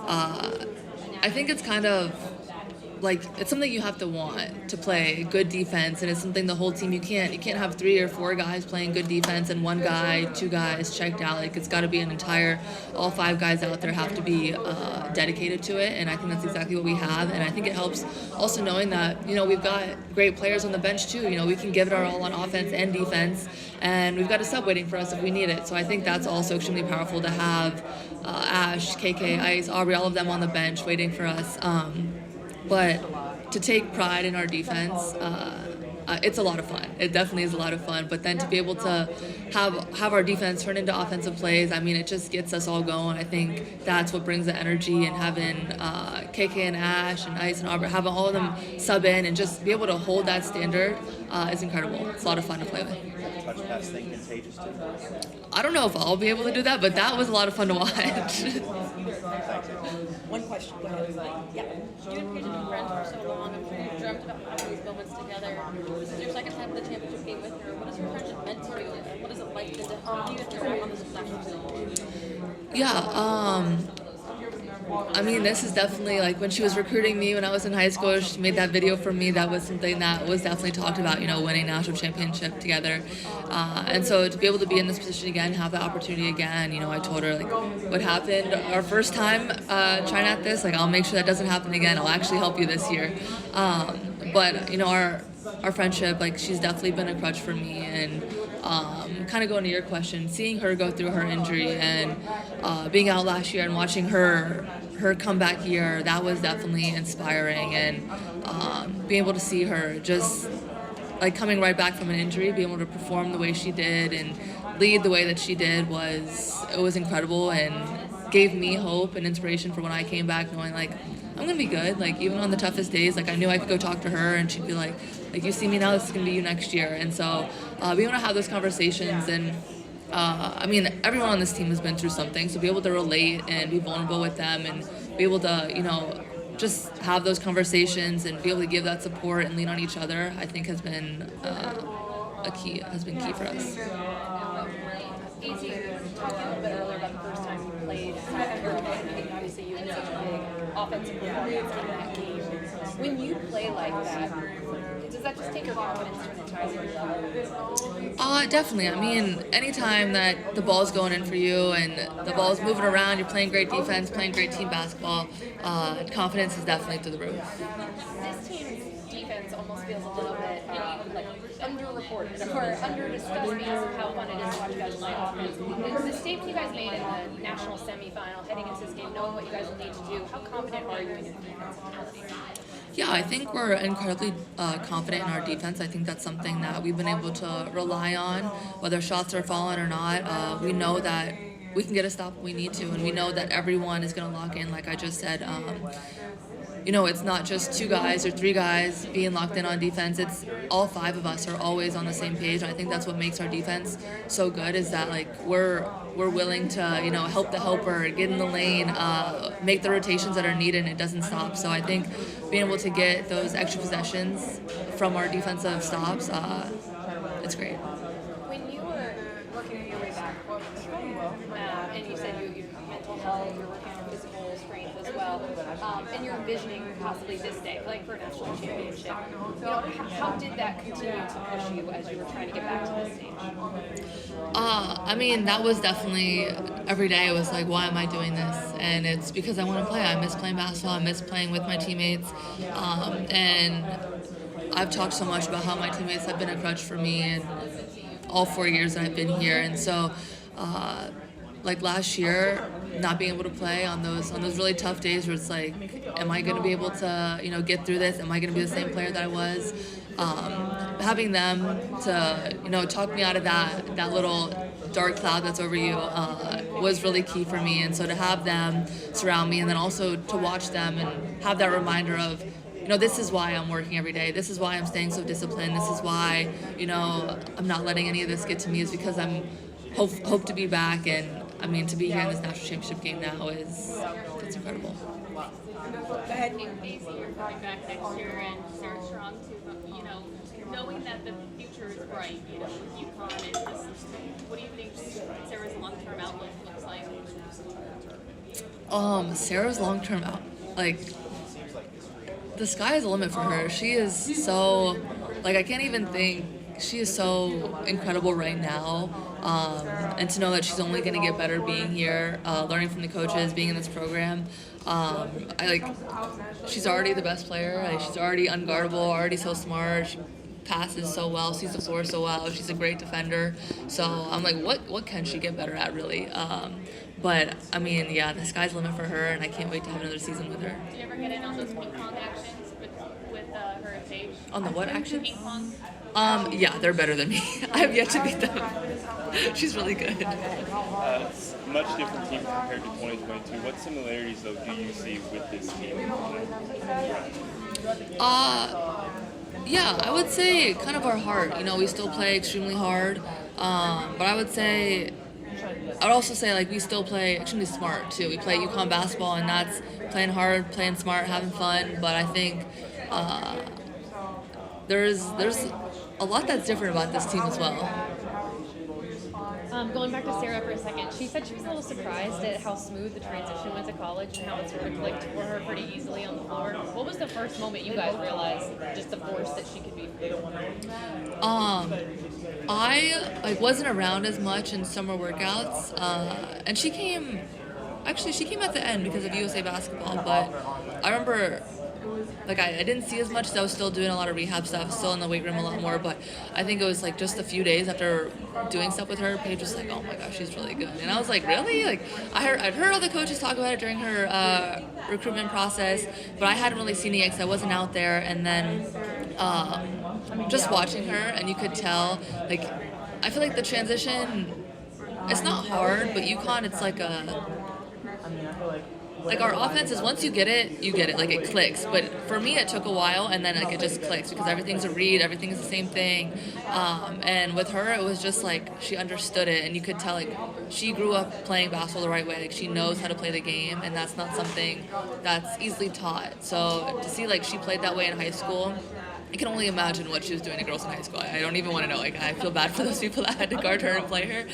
I think it's kind of like it's something you have to want to play good defense, and it's something the whole team, you can't have 3 or 4 guys playing good defense and 1 guy, 2 guys checked out. Like, it's got to be an entire, all 5 guys out there have to be dedicated to it, and I think that's exactly what we have. And I think it helps also knowing that we've got great players on the bench too. We can give it our all on offense and defense, and we've got a sub waiting for us if we need it. So I think that's also extremely powerful to have Ash, KK, Ice, Aubrey, all of them on the bench waiting for us. But to take pride in our defense, it's a lot of fun. It definitely is a lot of fun. But then to be able to have our defense turn into offensive plays, I mean, it just gets us all going. I think that's what brings the energy, and having KK and Ash and Ice and Aubrey, having all of them sub in and just be able to hold that standard is incredible. It's a lot of fun to play with. Touch pass thing contagious too. I don't know if I'll be able to do that, but that was a lot of fun to watch. One question. Go ahead. Yeah. You and Paige have been friends for so long. I'm sure you've dreamt about having these moments together. This is your second time at the championship game with her. What has your friendship meant to you? And what is it like to you interact on this national team? Yeah, I mean, this is definitely, like, when she was recruiting me when I was in high school, she made that video for me. That was something that was definitely talked about, winning national championship together. And so to be able to be in this position again, have the opportunity again, I told her, like, what happened our first time trying at this, like, I'll make sure that doesn't happen again. I'll actually help you this year. But, our friendship, like, she's definitely been a crutch for me. And kind of going to your question, seeing her go through her injury and being out last year and watching her comeback year, that was definitely inspiring. And being able to see her just like coming right back from an injury, being able to perform the way she did and lead the way that she did was incredible, and gave me hope and inspiration for when I came back, knowing like I'm gonna be good. Like, even on the toughest days, like, I knew I could go talk to her and she'd be like, you see me now, this is gonna be you next year. And so being able to have those conversations, and I mean, everyone on this team has been through something, so be able to relate and be vulnerable with them, and be able to just have those conversations and be able to give that support and lean on each other, I think has been key for us. Azzi, you were talking a little bit earlier about the first time you played South Carolina, and obviously you had such a big offensive performance in that game. When you play like that, does that just take your confidence to an entirely new level? Definitely. I mean, anytime that the ball's going in for you and the ball's moving around, you're playing great defense, playing great team basketball, confidence is definitely through the roof. This team's defense almost feels a little bit like underreported or under-discussed because of how fun it is to watch you guys play offense. The statement you guys made in the national semifinal, heading into this game, knowing what you guys will need to do, how confident are you in your defensive ability? Yeah, I think we're incredibly confident in our defense. I think that's something that we've been able to rely on, whether shots are falling or not. We know that we can get a stop when we need to, and we know that everyone is going to lock in, like I just said. It's not just 2 guys or 3 guys being locked in on defense. It's all 5 of us are always on the same page. And I think that's what makes our defense so good, is that like we're willing to help the helper, get in the lane, make the rotations that are needed, and it doesn't stop. So I think being able to get those extra possessions from our defensive stops, it's great. When you were working your way back, and you said your mental health, you're working on physical strength as well, and you're envisioning possibly this day, playing for a national championship. How did that continue to push you as you were trying to get back to this stage? I mean, that was definitely every day. It was like, why am I doing this? And it's because I want to play. I miss playing basketball. I miss playing with my teammates. And I've talked so much about how my teammates have been a crutch for me in all 4 years that I've been here. And so, like last year, not being able to play on those really tough days where it's like, am I going to be able to get through this? Am I going to be the same player that I was? Having them to talk me out of that little dark cloud that's over you was really key for me. And so to have them surround me, and then also to watch them and have that reminder of, this is why I'm working every day. This is why I'm staying so disciplined. This is why, I'm not letting any of this get to me, is because I'm hope to be back. And I mean, to be here in this national championship game now it's incredible. Go ahead. Azzi, you're coming back next year and start strong too, but knowing that the future is bright, with UConn, and what do you think Sarah's long-term outlook looks like? Sarah's long-term out, like, the sky is the limit for her. She is so, like, I can't even think. She is so incredible right now. And to know that she's only going to get better being here, learning from the coaches, being in this program. I like, she's already the best player. Like, she's already unguardable, already so smart. She passes so well, sees the floor so well. She's a great defender. So I'm like, what can she get better at, really? But I mean, yeah, the sky's the limit for her, and I can't wait to have another season with her. Do you ever get in on those ping pong actions with her and Paige? On the what actions? Ping pong. Yeah, they're better than me. I have yet to beat them. She's really good. It's a much different team compared to 2022. What similarities, though, do you see with this team? Yeah, I would say kind of our heart. You know, we still play extremely hard, but I would also say like we still play extremely smart too. We play UConn basketball, and that's playing hard, playing smart, having fun. But I think there's a lot that's different about this team as well. Going back to Sarah for a second, she said she was a little surprised at how smooth the transition went to college and how it sort of clicked for her pretty easily on the floor. What was the first moment you guys realized just the force that she could be? I wasn't around as much in summer workouts, and she came at the end because of USA basketball. But I remember, like, I didn't see as much because I was still doing a lot of rehab stuff, still in the weight room a lot more. But I think it was like just a few days after doing stuff with her, Paige was like, "Oh my gosh, she's really good," and I was like, "Really?" Like, I'd heard all the coaches talk about it during her recruitment process, but I hadn't really seen it yet because I wasn't out there. And then just watching her, and you could tell, like, I feel like the transition, it's not hard, but UConn, it's like our offense is once you get it, like it clicks. But for me, it took a while, and then like it just clicks because everything's a read, everything's the same thing. And with her, it was just like she understood it, and you could tell like she grew up playing basketball the right way. Like she knows how to play the game, and that's not something that's easily taught. So to see like she played that way in high school, I can only imagine what she was doing to girls in high school. I don't even want to know. Like, I feel bad for those people that had to guard her and play her.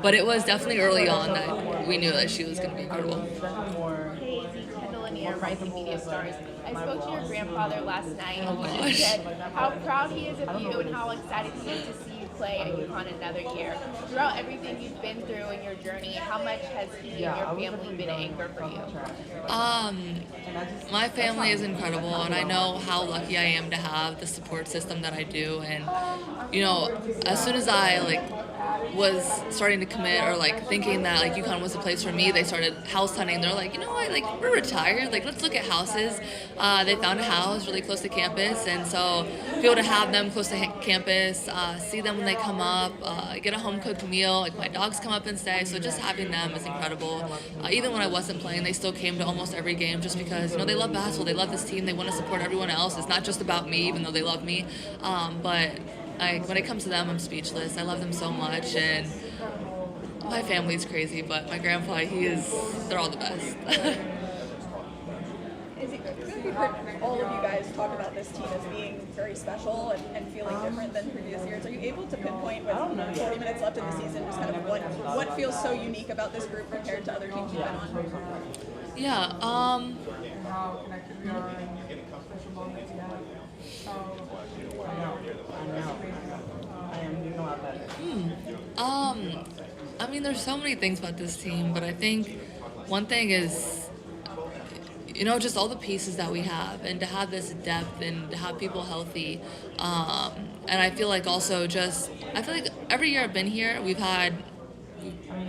But it was definitely early on that we knew that she was going to be incredible. Hey, Azzi, Kendall and Ian, Rising Media Stars. I spoke to your grandfather last night, and he gosh. said how proud he is of you and how excited he is to see you play at UConn another year. Throughout everything you've been through in your journey, how much has he and your family been an anchor for you? My family is incredible, and I know how lucky I am to have the support system that I do. And you know, as soon as I was starting to commit, or thinking that UConn was the place for me, they started house hunting. They're like, you know what, we're retired, let's look at houses. They found a house really close to campus, and so to be able to have them close to campus, see them when they come up, get a home cooked meal. My dogs come up and stay, so just having them is incredible. Even when I wasn't playing, they still came to almost every game just because they love basketball, they love this team, they want to support everyone else. It's not just about me, even though they love me. But when it comes to them, I'm speechless. I love them so much, and my family's crazy, but my grandpa, they're all the best. Is it we've heard all of you guys talk about this team as being very special and feeling different than previous years. Are you able to pinpoint with 40 minutes left in the season just kind of what feels so unique about this group compared to other teams you've been on? Yeah, I mean, there's so many things about this team, but I think one thing is, just all the pieces that we have, and to have this depth, and to have people healthy. And I feel like also I feel like every year I've been here,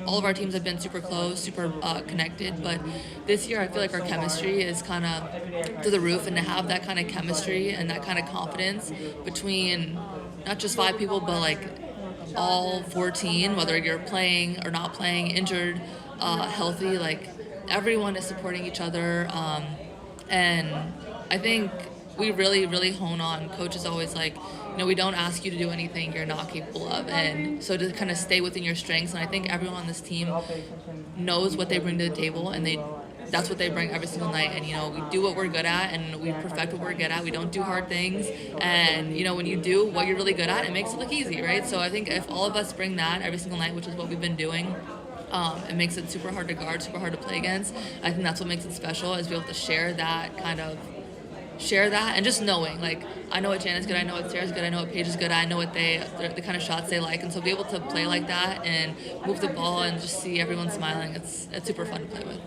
all of our teams have been super close, super connected, but this year I feel like our chemistry is kind of through the roof, and to have that kind of chemistry and that kind of confidence between not just 5 people, but all 14, whether you're playing or not playing, injured, healthy, everyone is supporting each other. And I think we really, really hone on, coach is always we don't ask you to do anything you're not capable of, and so to kind of stay within your strengths. And I think everyone on this team knows what they bring to the table, and that's what they bring every single night. And we do what we're good at, and we perfect what we're good at. We don't do hard things, and when you do what you're really good at, it makes it look easy, right? So I think if all of us bring that every single night, which is what we've been doing, It makes it super hard to guard, super hard to play against. I think that's what makes it special, is be able to share that and just knowing, like, I know what Janet's good, I know what Sarah's good, I know what Paige is good, I know what the kind of shots they like, and so be able to play like that and move the ball and just see everyone smiling, it's super fun to play with.